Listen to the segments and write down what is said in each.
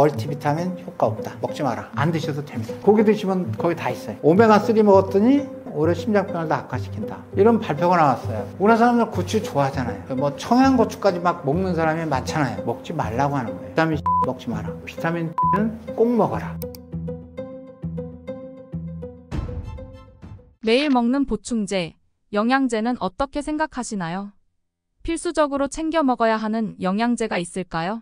멀티비타민 효과 없다. 먹지 마라. 안 드셔도 됩니다. 고기 드시면 거기 다 있어요. 오메가3 먹었더니 오히려 심장병을 다 악화시킨다. 이런 발표가 나왔어요. 우리나라 사람들 고추 좋아하잖아요. 뭐 청양고추까지 막 먹는 사람이 많잖아요. 먹지 말라고 하는 거예요. 비타민 C 먹지 마라. 비타민 D는 꼭 먹어라. 매일 먹는 보충제, 영양제는 어떻게 생각하시나요? 필수적으로 챙겨 먹어야 하는 영양제가 있을까요?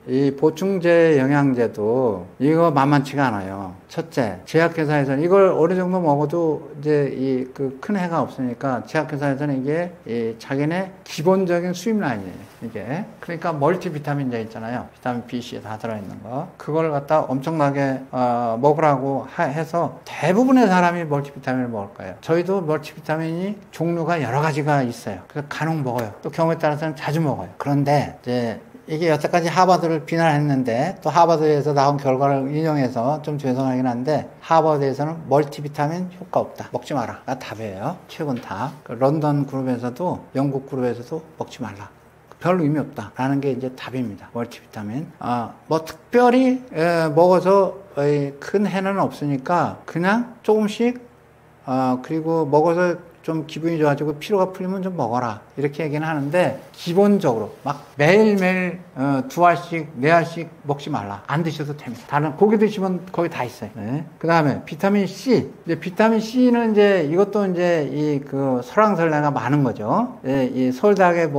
이 보충제 영양제도 이거 만만치가 않아요. 첫째, 제약회사에서는 이걸 어느 정도 먹어도 이제 큰 해가 없으니까 제약회사에서는 이게 자기네 기본적인 수입 라인이에요. 이게 그러니까 멀티비타민제 있잖아요. 비타민 B, C 다 들어있는 거. 그걸 갖다 엄청나게 먹으라고 해서 대부분의 사람이 멀티비타민을 먹을 거예요. 저희도 멀티비타민이 종류가 여러 가지가 있어요. 그래서 간혹 먹어요. 또 경우에 따라서는 자주 먹어요. 그런데 이제 이게 여태까지 하버드를 비난했는데 또 하버드에서 나온 결과를 인용해서 좀 죄송하긴 한데 하버드에서는 멀티비타민 효과 없다. 먹지 마라가 답이에요. 최근 답. 런던 그룹에서도 영국 그룹에서도 먹지 말라. 별 의미 없다라는 게 이제 답입니다. 멀티비타민. 뭐 특별히 먹어서 큰 해는 없으니까 그냥 조금씩 그리고 먹어서 좀 기분이 좋아지고 피로가 풀리면 좀 먹어라 이렇게 얘기는 하는데 기본적으로 막 매일매일 2알씩 4알씩 먹지 말라. 안 드셔도 됩니다. 다른 고기 드시면 거기 다 있어요. 네. 그 다음에 비타민 C. 이제 비타민 C는 이제 이것도 이제 설왕설래가 많은 거죠. 이 서울대학의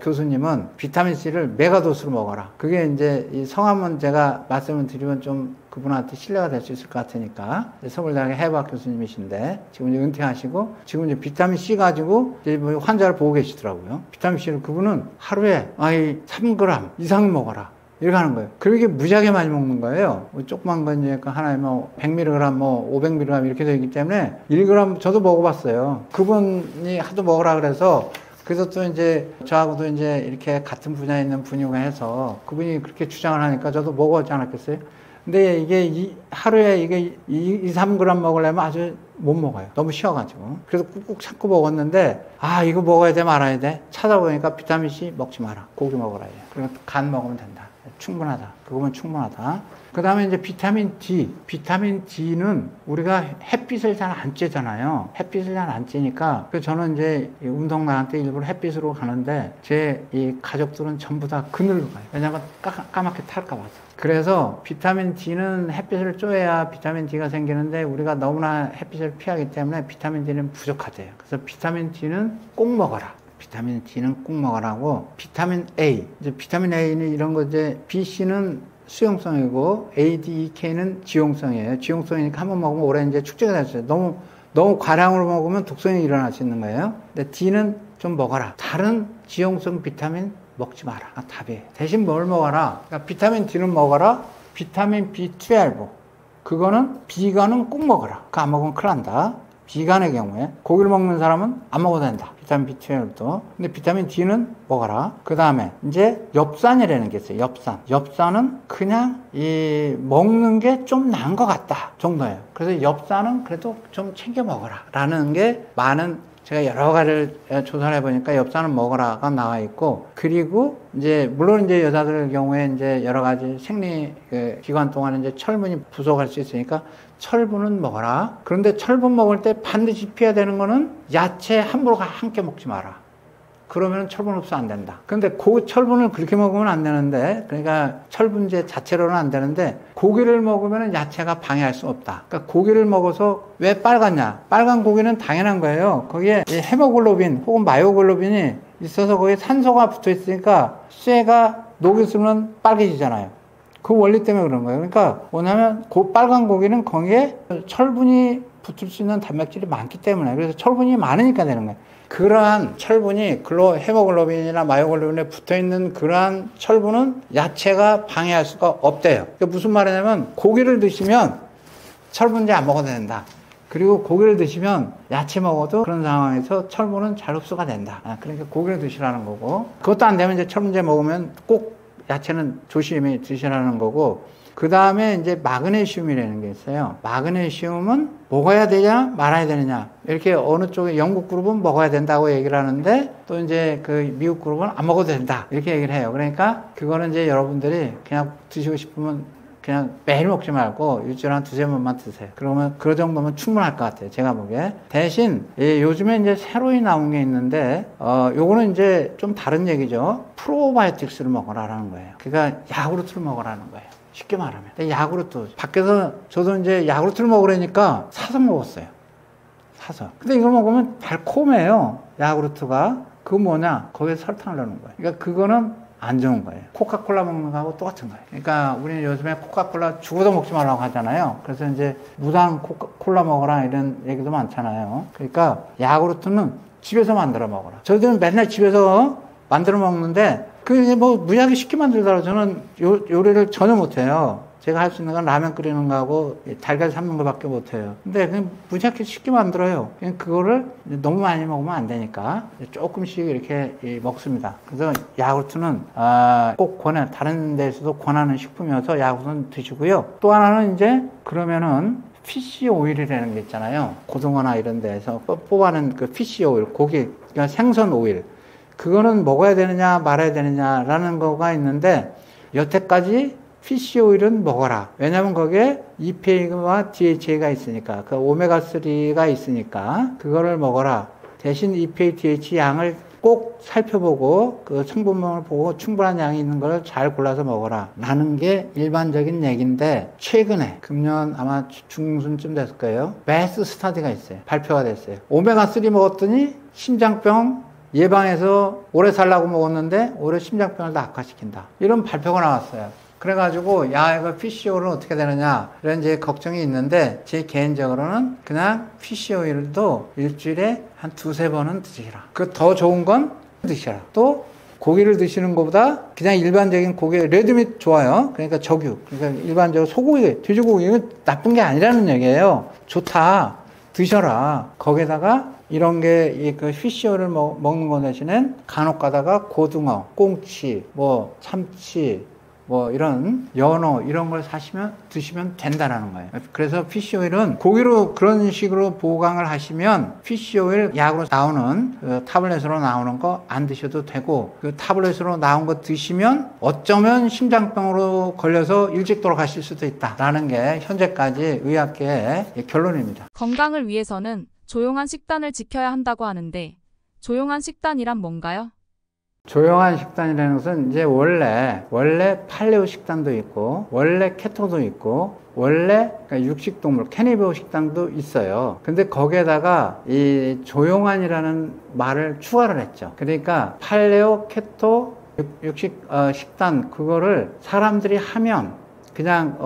교수님은 비타민 C를 메가도스로 먹어라. 그게 이제 이 성함은 제가 말씀을 드리면 좀 그분한테 신뢰가 될 수 있을 것 같으니까 서울대학의 해부학 교수님이신데 지금 이제 은퇴하시고 지금 이제 비타민 C 가지고 이제 환자를 보고 계시더라고요. 비타민 C를 그분은 하루에 3g 이상 먹어라. 이렇게 하는 거예요. 그리고 이게 무지하게 많이 먹는 거예요. 조그만 건 이제 하나에 100mg, 500mg 이렇게 되어 있기 때문에 1g 저도 먹어봤어요. 그분이 하도 먹으라 그래서 또 이제 저하고도 이제 이렇게 같은 분야에 있는 분이고 해서 그분이 그렇게 주장을 하니까 저도 먹어보지 않았겠어요? 근데 이게 하루에 이게 2-3g 먹으려면 아주 못 먹어요. 너무 쉬어가지고. 그래서 꾹꾹 참고 먹었는데, 이거 먹어야 돼, 말아야 돼? 찾아보니까 비타민 C 먹지 마라. 고기 먹으라 해요. 그리고 간 먹으면 된다. 충분하다. 그거면 충분하다. 그 다음에 이제 비타민 D. 비타민 D는 우리가 햇빛을 잘 안 쬐잖아요. 햇빛을 잘 안 쬐니까. 그래서 저는 이제 운동 나갈 때 일부러 햇빛으로 가는데 제 이 가족들은 전부 다 그늘로 가요. 왜냐면 까맣게 탈까 봐서. 그래서 비타민 D는 햇빛을 쬐야 비타민 D가 생기는데 우리가 너무나 햇빛을 피하기 때문에 비타민 D는 부족하대요. 그래서 비타민 D는 꼭 먹어라. 비타민 D는 꼭 먹으라고. 비타민 A. 이제 비타민 A는 이런 거 이제 B, C는 수용성이고 A, D, E, K는 지용성이에요. 지용성이니까 한번 먹으면 오래 이제 축적이 됐어요. 너무 과량으로 먹으면 독성이 일어날 수 있는 거예요. 근데 D는 좀 먹어라. 다른 지용성 비타민 먹지 마라. 답이에요. 대신 뭘 먹어라? 그러니까 비타민 D는 먹어라. 비타민 B12. 그거는 비건은 꼭 먹어라. 그거 안 먹으면 큰일 난다. 비건의 경우에 고기를 먹는 사람은 안 먹어도 된다. 비타민 B12도. 근데 비타민 D는 먹어라. 그 다음에 이제 엽산이라는 게 있어요. 엽산은 그냥 먹는 게 좀 나은 것 같다 정도예요. 그래서 엽산은 그래도 좀 챙겨 먹어라 라는 게 제가 여러 가지를 조사를 해보니까 엽산은 먹어라가 나와 있고, 그리고 이제 물론 이제 여자들 경우에 이제 여러 가지 생리 기간 동안에 이제 철분이 부족할 수 있으니까 철분은 먹어라. 그런데 철분 먹을 때 반드시 피해야 되는 거는 야채 함부로 함께 먹지 마라. 그러면 철분 흡수 안 된다. 근데 철분을 그렇게 먹으면 안 되는데, 그러니까 철분제 자체로는 안 되는데, 고기를 먹으면 야채가 방해할 수 없다. 그러니까 고기를 먹어서 왜 빨갛냐? 빨간 고기는 당연한 거예요. 거기에 헤모글로빈 혹은 마이오글로빈이 있어서 거기에 산소가 붙어 있으니까 쇠가 녹였으면 빨개지잖아요. 그 원리 때문에 그런 거예요. 그러니까 뭐냐면 빨간 고기는 거기에 철분이 붙을 수 있는 단백질이 많기 때문에, 그래서 철분이 많으니까 되는 거예요. 그러한 철분이 헤모글로빈이나 마이오글로빈에 붙어있는 그러한 철분은 야채가 방해할 수가 없대요. 그러니까 무슨 말이냐면 고기를 드시면 철분제 안 먹어도 된다. 그리고 고기를 드시면 야채 먹어도 그런 상황에서 철분은 잘 흡수가 된다. 그러니까 고기를 드시라는 거고, 그것도 안 되면 이제 철분제 먹으면 꼭 야채는 조심히 드시라는 거고, 그 다음에 이제 마그네슘이라는 게 있어요. 마그네슘은 먹어야 되냐 말아야 되느냐 이렇게 어느 쪽에 영국 그룹은 먹어야 된다고 얘기를 하는데 또 이제 그 미국 그룹은 안 먹어도 된다 이렇게 얘기를 해요. 그러니까 그거는 이제 여러분들이 그냥 드시고 싶으면 그냥 매일 먹지 말고 일주일에 한 두세 번만 드세요. 그러면 그 정도면 충분할 것 같아요. 제가 보기에. 대신 요즘에 이제 새로 나온 게 있는데 요거는 이제 좀 다른 얘기죠. 프로바이오틱스를 먹으라는 거예요. 그러니까 야구르트를 먹으라는 거예요. 쉽게 말하면. 야구르트 밖에서 저도 이제 야구르트를 먹으라니까 사서 먹었어요. 사서. 근데 이걸 먹으면 달콤해요. 야구르트가. 그거 뭐냐? 거기에 설탕을 넣는 거예요. 그러니까 그거는 안 좋은 거예요. 코카콜라 먹는 거하고 똑같은 거예요. 그러니까 우리는 요즘에 코카콜라 죽어도 먹지 말라고 하잖아요. 그래서 이제 무당 코카콜라 먹어라 이런 얘기도 많잖아요. 그러니까 야구르트는 집에서 만들어 먹어라. 저희들은 맨날 집에서 만들어 먹는데 그게 뭐 무지하게 쉽게 만들더라고요. 저는 요리를 전혀 못해요. 제가 할 수 있는 건 라면 끓이는 거하고 달걀 삶는 거밖에 못해요. 근데 그냥 무지하게 쉽게 만들어요. 그냥 그거를 너무 많이 먹으면 안 되니까 조금씩 이렇게 먹습니다. 그래서 야구르트는 꼭 권해. 다른 데서도 권하는 식품이어서 야구르트는 드시고요. 또 하나는 이제 그러면은 피쉬 오일이라는 게 있잖아요. 고등어나 이런 데에서 뽑아낸 그 피쉬 오일, 고기, 그러니까 생선 오일. 그거는 먹어야 되느냐 말아야 되느냐라는 거가 있는데 여태까지 피쉬 오일은 먹어라. 왜냐하면 거기에 EPA와 DHA가 있으니까, 그 오메가3가 있으니까 그거를 먹어라. 대신 EPA, DHA 양을 꼭 살펴보고 그 성분명을 보고 충분한 양이 있는 걸 잘 골라서 먹어라. 라는 게 일반적인 얘기인데 최근에 금년 아마 중순쯤 됐을 거예요. 매스 스타디가 있어요. 발표가 됐어요. 오메가3 먹었더니 심장병 예방해서 오래 살라고 먹었는데 오히려 심장병을 더 악화시킨다. 이런 발표가 나왔어요. 그래가지고 야 이거 피쉬오일은 어떻게 되느냐 이런 이제 걱정이 있는데 제 개인적으로는 그냥 피쉬오일도 일주일에 한 두세 번은 드시라. 그 더 좋은 건 드시라. 또 고기를 드시는 것보다 그냥 일반적인 고기 레드밋 좋아요. 그러니까 적육. 그러니까 일반적으로 소고기, 돼지고기 이건 나쁜 게 아니라는 얘기예요. 좋다. 드셔라. 거기다가 이런 게 그 피쉬오일을 먹는 거 대신엔 간혹 가다가 고등어, 꽁치, 뭐 참치 뭐 이런 연어 이런 걸 드시면 된다라는 거예요. 그래서 피쉬오일은 고기로 그런 식으로 보강을 하시면 피쉬오일 약으로 나오는 그 타블렛으로 나오는 거 안 드셔도 되고 그 타블렛으로 나온 거 드시면 어쩌면 심장병으로 걸려서 일찍 돌아가실 수도 있다라는 게 현재까지 의학계의 결론입니다. 건강을 위해서는 조용한 식단을 지켜야 한다고 하는데 조용한 식단이란 뭔가요? 조용한 식단이라는 것은 이제 원래 팔레오 식단도 있고 원래 케토도 있고 원래 그러니까 육식동물 캐니버 식단도 있어요. 근데 거기에다가 이 조용한이라는 말을 추가를 했죠. 그러니까 팔레오, 케토, 육식 식단 그거를 사람들이 하면 그냥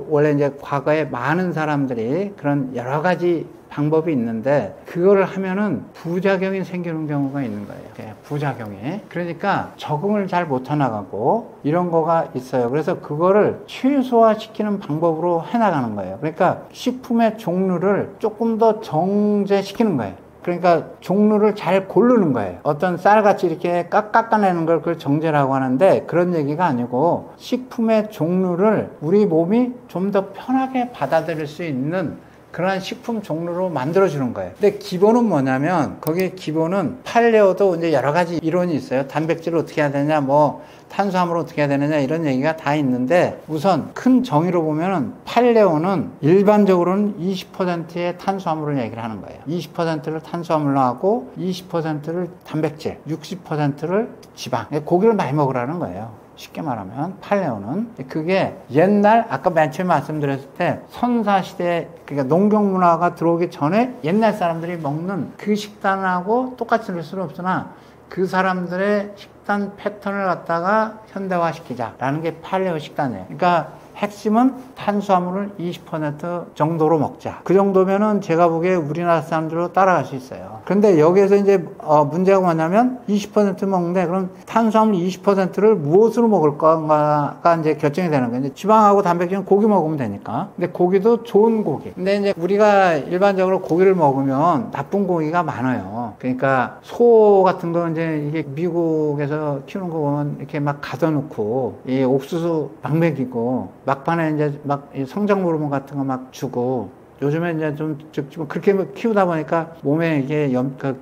원래 이제 과거에 많은 사람들이 그런 여러 가지 방법이 있는데 그거를 하면은 부작용이 생기는 경우가 있는 거예요. 부작용이. 그러니까 적응을 잘 못해나가고 이런 거가 있어요. 그래서 그거를 최소화시키는 방법으로 해나가는 거예요. 그러니까 식품의 종류를 조금 더 정제시키는 거예요. 그러니까 종류를 잘 고르는 거예요. 어떤 쌀같이 이렇게 깎아내는 걸 그걸 정제라고 하는데 그런 얘기가 아니고 식품의 종류를 우리 몸이 좀 더 편하게 받아들일 수 있는 그러한 식품 종류로 만들어주는 거예요. 근데 기본은 뭐냐면 거기에 기본은 팔레오도 이제 여러 가지 이론이 있어요. 단백질을 어떻게 해야 되냐, 뭐 탄수화물을 어떻게 해야 되느냐 이런 얘기가 다 있는데 우선 큰 정의로 보면은 팔레오는 일반적으로는 20%의 탄수화물을 얘기를 하는 거예요. 20%를 탄수화물로 하고 20%를 단백질, 60%를 지방. 고기를 많이 먹으라는 거예요. 쉽게 말하면 팔레오는 그게 옛날 아까 맨 처음에 말씀드렸을 때 선사시대 그러니까 농경 문화가 들어오기 전에 옛날 사람들이 먹는 그 식단하고 똑같이 될 수는 없으나 그 사람들의 식단 패턴을 갖다가 현대화시키자라는 게 팔레오 식단이에요. 그러니까 핵심은 탄수화물을 20% 정도로 먹자. 그 정도면은 제가 보기에 우리나라 사람들로 따라갈 수 있어요. 그런데 여기에서 이제 문제가 뭐냐면 20% 먹는데 그럼 탄수화물 20%를 무엇으로 먹을 건가가 이제 결정이 되는 거예요. 지방하고 단백질은 고기 먹으면 되니까. 근데 고기도 좋은 고기. 근데 이제 우리가 일반적으로 고기를 먹으면 나쁜 고기가 많아요. 그러니까 소 같은 거 이제 이게 미국에서 키우는 거 보면 이렇게 막 가둬놓고 이 옥수수 막 먹이고 막판에 이제 막 성장 호르몬 같은 거 막 주고, 요즘에 이제 좀 그렇게 키우다 보니까 몸에 이게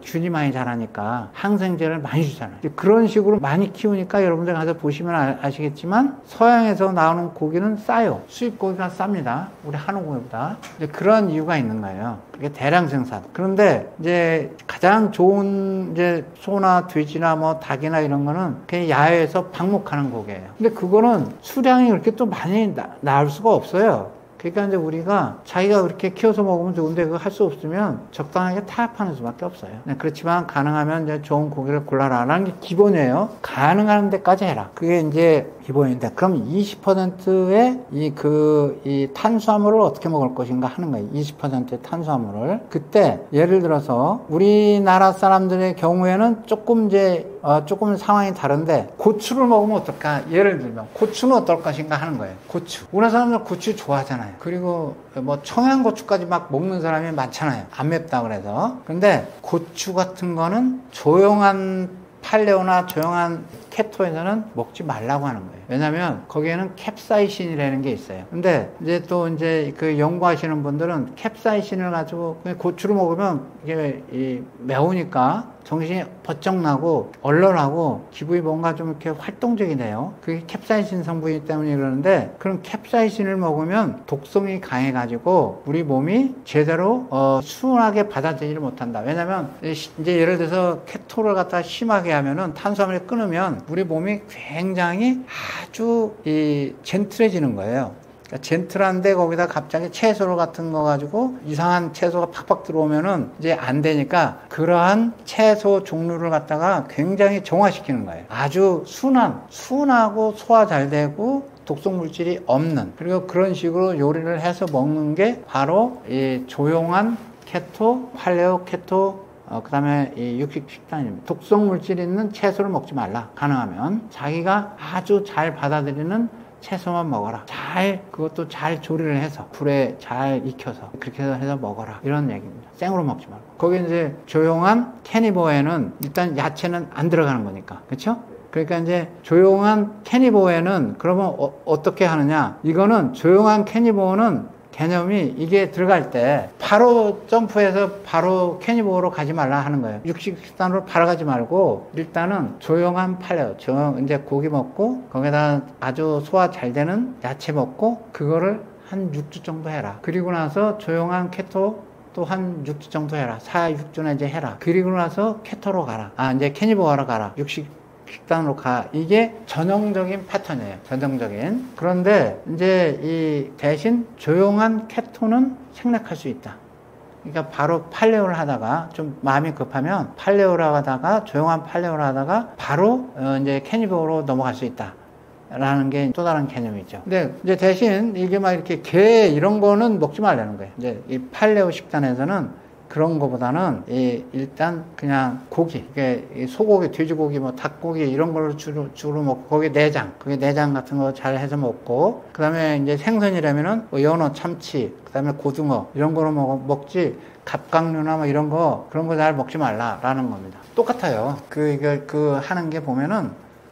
균이 많이 자라니까 항생제를 많이 주잖아요. 그런 식으로 많이 키우니까 여러분들 가서 보시면 아시겠지만 서양에서 나오는 고기는 싸요. 수입 고기가 쌉니다. 우리 한우 고기보다. 이제 그런 이유가 있는 거예요. 그게 대량 생산. 그런데 이제 가장 좋은 이제 소나 돼지나 뭐 닭이나 이런 거는 그냥 야외에서 방목하는 고기예요. 근데 그거는 수량이 그렇게 또 많이 나올 수가 없어요. 그러니까 이제 우리가 자기가 그렇게 키워서 먹으면 좋은데 그거 할 수 없으면 적당하게 타협하는 수밖에 없어요. 네, 그렇지만 가능하면 이제 좋은 고기를 골라라라는 게 기본이에요. 가능한 데까지 해라. 그게 이제 기본인데, 그럼 20%의 이 탄수화물을 어떻게 먹을 것인가 하는 거예요. 20%의 탄수화물을. 그때 예를 들어서 우리나라 사람들의 경우에는 조금 상황이 다른데, 고추를 먹으면 어떨까? 예를 들면 고추는 어떨 것인가 하는 거예요. 고추. 우리나라 사람들 고추 좋아하잖아요. 그리고 뭐 청양고추까지 막 먹는 사람이 많잖아요. 안 맵다 그래서. 근데 고추 같은 거는 조용한 팔레오나 조용한 케토에서는 먹지 말라고 하는 거예요. 왜냐면 거기에는 캡사이신이라는 게 있어요. 근데 이제 그 연구하시는 분들은 캡사이신을 가지고 그냥 고추를 먹으면 이게 매우니까 정신이 번쩍 나고 얼얼하고 기분이 뭔가 좀 이렇게 활동적이네요. 그게 캡사이신 성분이기 때문에 그러는데, 그런 캡사이신을 먹으면 독성이 강해가지고 우리 몸이 제대로 수월하게 받아들이지 못한다. 왜냐면 이제 예를 들어서 케토를 갖다 심하게 하면은 탄수화물을 끊으면 우리 몸이 굉장히 아주 젠틀해지는 거예요. 그러니까 젠틀한데 거기다 갑자기 채소 같은 거 가지고 이상한 채소가 팍팍 들어오면은 이제 안 되니까 그러한 채소 종류를 갖다가 굉장히 정화시키는 거예요. 아주 순하고 소화 잘 되고 독성 물질이 없는, 그리고 그런 식으로 요리를 해서 먹는 게 바로 이 조용한 케토, 팔레오 케토, 그 다음에 이 육식 식단입니다. 독성 물질 있는 채소를 먹지 말라. 가능하면 자기가 아주 잘 받아들이는 채소만 먹어라. 그것도 잘 조리를 해서 불에 잘 익혀서 그렇게 해서 먹어라. 이런 얘기입니다. 생으로 먹지 말고. 거기 이제 조용한 캐니버에는 일단 야채는 안 들어가는 거니까. 그렇죠? 그러니까 이제 조용한 캐니버에는 그러면 어떻게 하느냐? 이거는 조용한 캐니버는 개념이 이게 들어갈 때 바로 점프해서 바로 캐니버로 가지 말라 하는 거예요. 육식 식단으로 바로 가지 말고 일단은 조용한 팔레오, 이제 고기 먹고 거기다 아주 소화 잘 되는 야채 먹고 그거를 한 6주 정도 해라. 그리고 나서 조용한 케토 또 한 6주 정도 해라. 4, 6주나 이제 해라. 그리고 나서 케토로 가라. 이제 캐니버로 가라. 육식 식단으로 가. 이게 전형적인 패턴이에요. 전형적인. 그런데 이제 이 대신 조용한 케토는 생략할 수 있다. 그러니까 바로 팔레오를 하다가 좀 마음이 급하면 팔레오를 하다가 조용한 팔레오를 하다가 바로 이제 캐니버로 넘어갈 수 있다. 라는 게 또 다른 개념이죠. 근데 이제 대신 이게 막 이렇게 게 이런 거는 먹지 말라는 거예요. 이제 이 팔레오 식단에서는 그런 거보다는 일단 그냥 고기, 이게 소고기, 돼지고기, 뭐 닭고기 이런 걸 주로 먹고 거기에 내장 같은 거 잘 해서 먹고, 그다음에 이제 생선이라면은 뭐 연어, 참치, 그다음에 고등어 이런 거로 먹지 갑각류나 뭐 이런 거 그런 거 잘 먹지 말라라는 겁니다. 똑같아요. 그 하는 게 보면은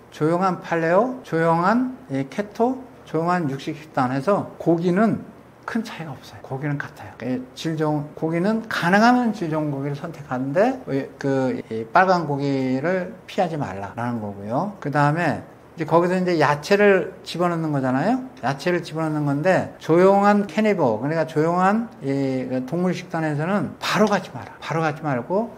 조용한 팔레오, 조용한 케토, 조용한 육식 식단에서 고기는 큰 차이가 없어요. 고기는 같아요. 고기는 가능하면 질 좋은 고기를 선택하는데 이 빨간 고기를 피하지 말라라는 거고요. 그 다음에 이제 거기서 이제 야채를 집어넣는 거잖아요. 야채를 집어넣는 건데 조용한 캐니버, 그러니까 조용한 이 동물 식단에서는 바로 가지 마라. 바로 가지 말고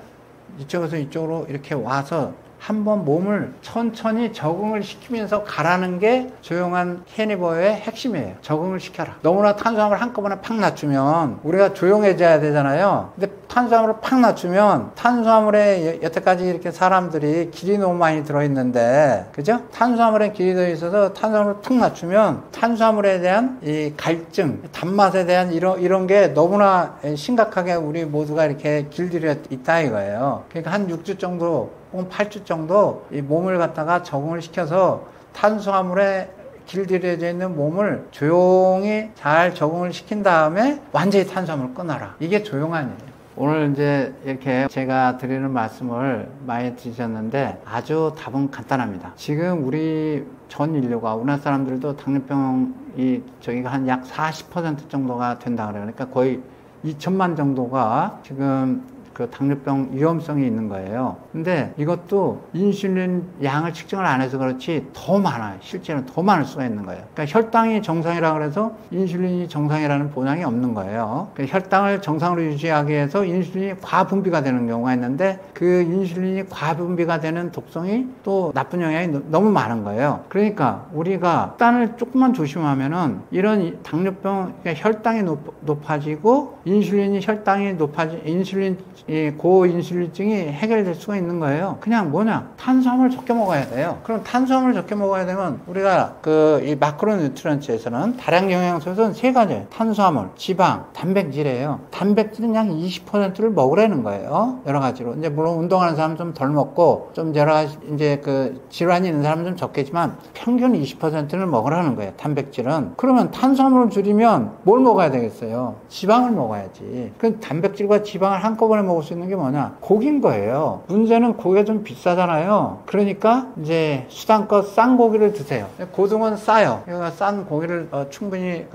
이쪽에서 이쪽으로 이렇게 와서 한번 몸을 천천히 적응을 시키면서 가라는 게 조용한 캐니버의 핵심이에요. 적응을 시켜라. 너무나 탄수화물 한꺼번에 팍 낮추면 우리가 조용해져야 되잖아요. 근데 탄수화물을 팍 낮추면 탄수화물에 여태까지 이렇게 사람들이 길이 너무 많이 들어있는데, 그죠? 탄수화물에 길이 들어있어서 탄수화물을 팍 낮추면 탄수화물에 대한 이 갈증, 단맛에 대한 이런 게 너무나 심각하게 우리 모두가 이렇게 길들여 있다 이거예요. 그러니까 한 6주 정도 혹은 8주 정도 이 몸을 갖다가 적응을 시켜서 탄수화물에 길들여져 있는 몸을 조용히 잘 적응을 시킨 다음에 완전히 탄수화물을 끊어라. 이게 조용한 일이에요. 오늘 이제 이렇게 제가 드리는 말씀을 많이 드셨는데 아주 답은 간단합니다. 지금 우리 전 인류가 우리나라 사람들도 당뇨병이 저기가 한 약 40% 정도가 된다 그래요. 그러니까 거의 2천만 정도가 지금 그 당뇨병 위험성이 있는 거예요. 근데 이것도 인슐린 양을 측정을 안 해서 그렇지 더 많아요. 실제로는 더 많을 수가 있는 거예요. 그러니까 혈당이 정상이라 그래서 인슐린이 정상이라는 보장이 없는 거예요. 그러니까 혈당을 정상으로 유지하기 위해서 인슐린이 과분비가 되는 경우가 있는데 그 인슐린이 과분비가 되는 독성이 또 나쁜 영향이 너무 많은 거예요. 그러니까 우리가 식단을 조금만 조심하면은 이런 당뇨병, 그러니까 혈당이 높아지고 인슐린이 혈당이 이 고인슐린증이 해결될 수가 있는 거예요. 그냥 뭐냐? 탄수화물 적게 먹어야 돼요. 그럼 탄수화물 적게 먹어야 되면 우리가 이 마크로 뉴트리언츠에서는 다량 영양소에서는 세 가지예요. 탄수화물, 지방, 단백질이에요. 단백질은 약 20%를 먹으라는 거예요. 여러 가지로. 이제 물론 운동하는 사람은 좀 덜 먹고 좀 여러 가지 이제 질환이 있는 사람은 좀 적겠지만 평균 20%를 먹으라는 거예요. 단백질은. 그러면 탄수화물을 줄이면 뭘 먹어야 되겠어요? 지방을 먹어야지. 그 단백질과 지방을 한꺼번에 먹을 수 있는 게 뭐냐? 고기인 거예요. 문제는 고기가 좀 비싸잖아요. 그러니까 이제 수단껏 싼 고기를 드세요. 고등은 싸요. 그러니까 싼 고기를 충분히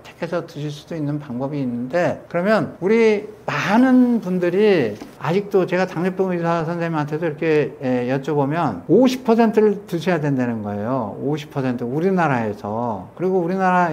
택해서 드실 수도 있는 방법이 있는데, 그러면 우리 많은 분들이 아직도 제가 당뇨병 의사 선생님한테도 이렇게 여쭤보면 50%를 드셔야 된다는 거예요. 50% 우리나라에서. 그리고 우리나라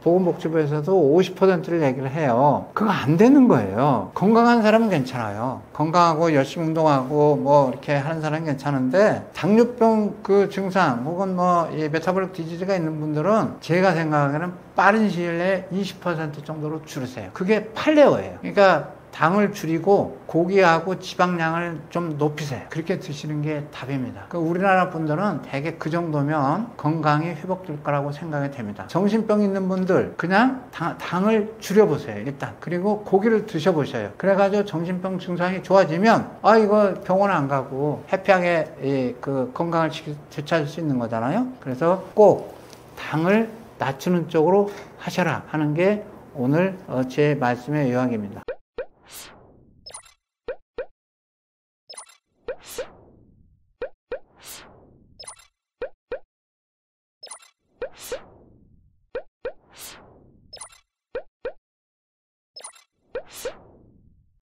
보건복지부에서도 50%를 얘기를 해요. 그거 안 되는 거예요. 건강한 사람은 괜찮아요. 건강하고 열심히 운동하고 뭐 이렇게 하는 사람은 괜찮은데 당뇨병 그 증상 혹은 이 메타볼릭 디지즈가 있는 분들은 제가 생각하기에는 빠른 시일 내에 20% 정도로 줄이세요. 그게 팔레오예요. 그러니까 당을 줄이고 고기하고 지방량을 좀 높이세요. 그렇게 드시는 게 답입니다. 우리나라 분들은 대개 그 정도면 건강이 회복될 거라고 생각이 됩니다. 정신병 있는 분들 그냥 당을 줄여보세요. 일단. 그리고 고기를 드셔보셔요. 그래가지고 정신병 증상이 좋아지면 이거 병원 안 가고 해피하게 건강을 되찾을 수 있는 거잖아요. 그래서 꼭 당을 낮추는 쪽으로 하셔라 하는 게 오늘 제 말씀의 요약입니다.